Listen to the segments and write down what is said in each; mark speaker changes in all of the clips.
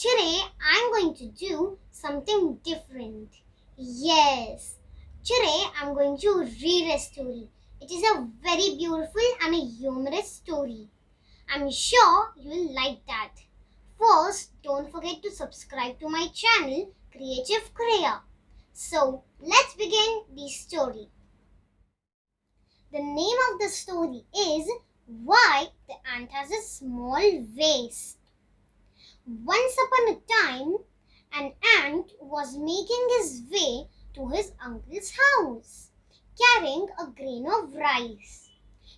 Speaker 1: Today I'm going to do something different. Yes, today I'm going to read a story. It is a very beautiful and a humorous story. I'm sure you will like that. First, don't forget to subscribe to my channel, Creative Korea. So, let's begin the story. The name of the story is Why the Ant Has a Small Waist. Once upon a time, an ant was making his way to his uncle's house, carrying a grain of rice.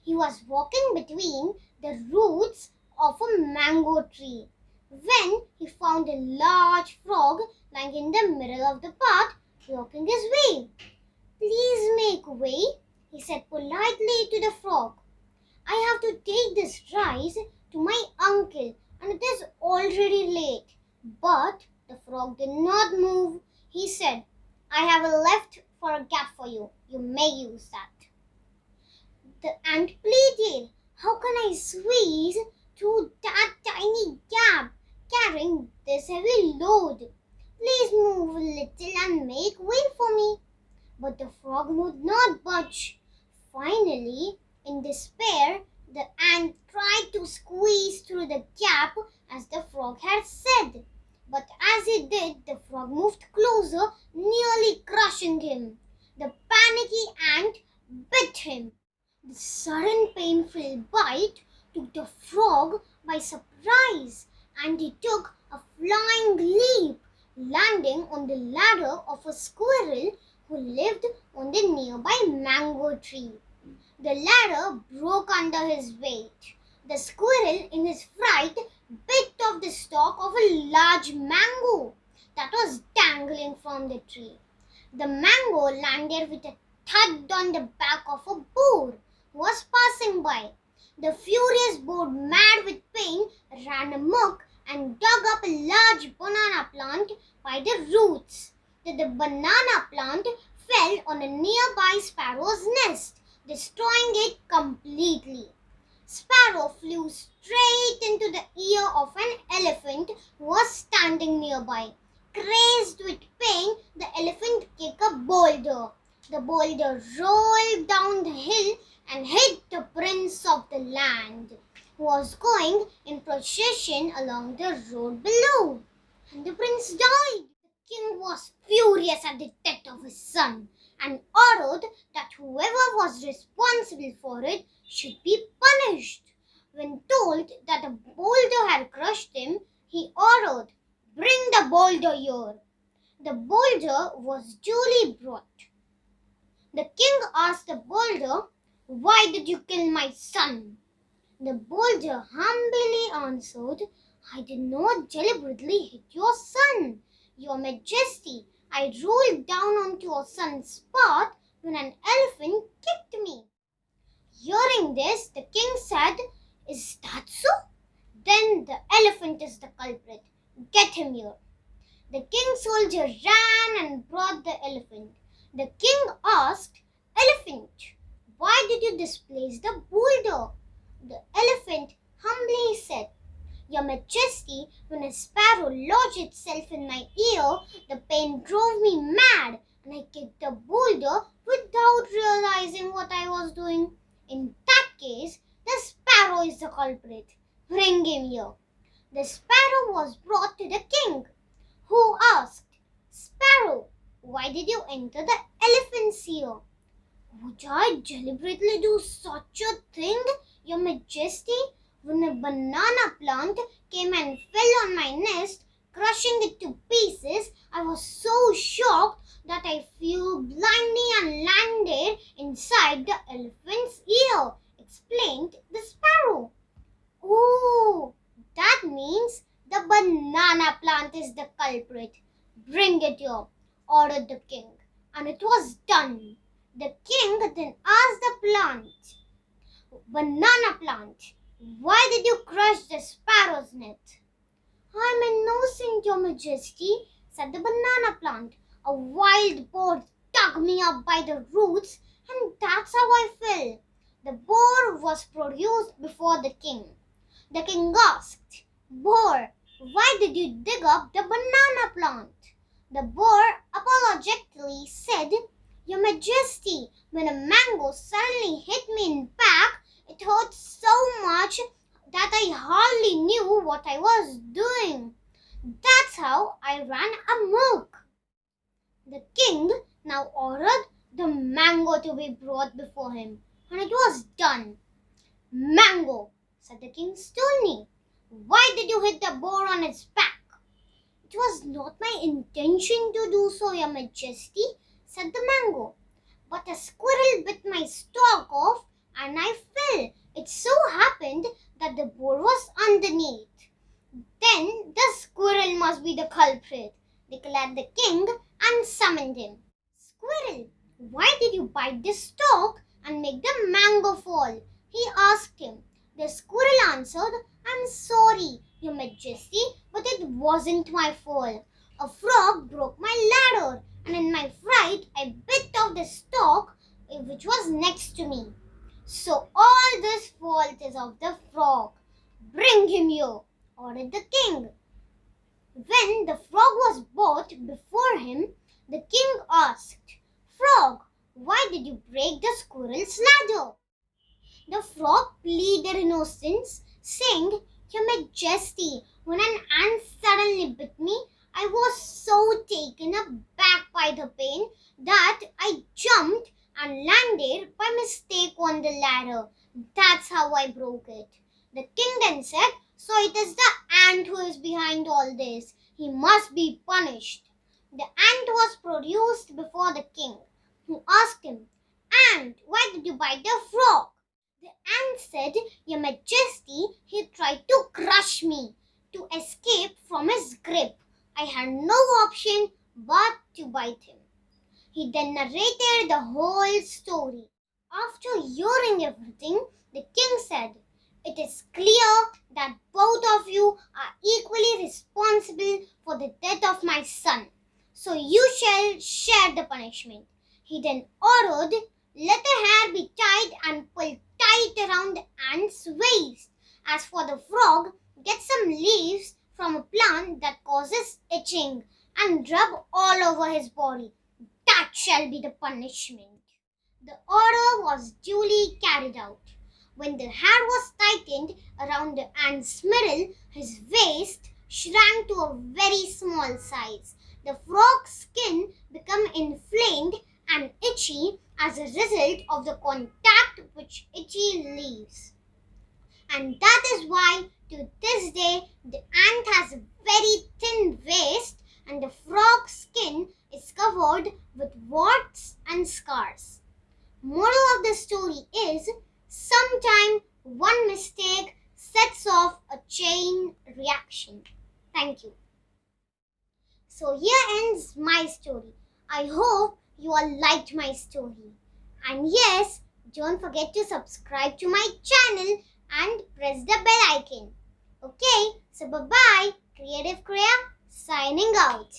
Speaker 1: He was walking between the roots of a mango tree when he found a large frog lying in the middle of the path, blocking his way. "Please make way," he said politely to the frog. "I have to take this rice to my uncle and it is already late." But the frog did not move. He said, "I have left for a gap for you. You may use that." The ant pleaded, "How can I squeeze through that tiny gap carrying this heavy load? Please move a little and make way for me." But the frog would not budge. Finally, in despair, the ant tried to squeeze through the gap as the frog had said. But as he did, the frog moved closer, nearly crushing him. The panicky ant bit him. The sudden painful bite took the frog by surprise, and he took a flying leap, landing on the ladder of a squirrel who lived on the nearby mango tree. The ladder broke under his weight. The squirrel, in his fright, bit off the stalk of a large mango that was dangling from the tree. The mango landed with a thud on the back of a boar who was passing by. The furious boar, mad with pain, ran amok and dug up a large banana plant by the roots. The banana plant fell on a nearby sparrow's nest, destroying it completely. Sparrow flew straight into the ear of an elephant who was standing nearby. Crazed with pain, the elephant kicked a boulder. The boulder rolled down the hill and hit the prince of the land, who was going in procession along the road below. And the prince died. The king was furious at the death of his son and ordered that whoever was responsible for it should be punished. When told that a boulder had crushed him, he ordered, "Bring the boulder here." The boulder was duly brought. The king asked the boulder, "Why did you kill my son?" The boulder humbly answered, "I did not deliberately hit your son, Your Majesty. I rolled down onto your son's path when an elephant kicked me." Hearing this, the king said, "Is that so? Then the elephant is the culprit. Get him here." The king's soldier ran and brought the elephant. The king asked, "Elephant, why did you displace the boulder?" The elephant humbly said, "Your Majesty, when a sparrow lodged itself in my ear, the pain drove me mad and I kicked the boulder without realizing what I was doing. In that case, the sparrow is the culprit. Bring him here." The sparrow was brought to the king, who asked, "Sparrow, why did you enter the elephant's ear?" "Would I deliberately do such a thing, Your Majesty? When a banana plant came and fell on my nest, crushing it to pieces, I was so shocked that I flew blindly and landed inside the elephant's ear," explained the sparrow. "Oh, that means the banana plant is the culprit. Bring it here," ordered the king, and it was done. The king then asked the plant, "Banana plant, why did you crush the sparrow's nest?" "I'm innocent, Your Majesty," said the banana plant. "A wild boar dug me up by the roots and that's how I fell." The boar was produced before the king. The king asked, "Boar, Why did you dig up the banana plant? The boar apologetically said, Your Majesty, when a mango suddenly hit me in the back, it hurt so much that I hardly knew what I was doing. That's how I ran amok. The king now ordered the mango to be brought before him, and it was done. Mango, said the king sternly, why did you hit the boar on its back? It was not my intention to do so, Your Majesty, said the mango. But a squirrel bit my stalk off and I fell. It so happened that the boar was underneath. Then the squirrel must be the culprit, declared the king and summoned him. Squirrel, why did you bite the stalk and make the mango fall? He asked him. The squirrel answered, I'm sorry, Your Majesty, but it wasn't my fault. A frog broke my ladder, and in my fright, I bit off the stalk which was next to me. So all this fault is of the frog. Bring him here, ordered the king. When the frog was brought before him, the king asked, Frog, why did you break the squirrel's ladder? The frog pleaded innocence, saying, Your Majesty, when an ant suddenly bit me, I was so taken aback by the pain that I jumped and landed by mistake on the ladder. That's how I broke it. The king then said, So it is the ant who is behind all this. He must be punished. The ant was produced before the king, who asked him, Ant, why did you bite the frog? The ant said, Your Majesty, he tried to crush me. To escape from his grip, I had no option but to bite him. He then narrated the whole story. After hearing everything, the king said, It is clear that both of you are equally responsible for the death of my son. So you shall share the punishment. He then ordered, Let the hair be tied and pulled tight around the ant's waist. As for the frog, get some leaves from a plant that causes itching and rub all over his body. That shall be the punishment. The order was duly carried out. When the hair was tightened around the ant's middle, his waist shrank to a very small size. The frog's skin became inflamed and itchy as a result of the contact with itchy leaves. And that is why to this day the ant has a very thin waist and the frog's skin is covered with warts and scars. Moral of the story is, sometimes one mistake sets off a chain reaction. Thank you. So here ends my story. I hope you all liked my story. And yes, don't forget to subscribe to my channel and press the bell icon. Okay, so bye-bye. Creative Kriya signing out.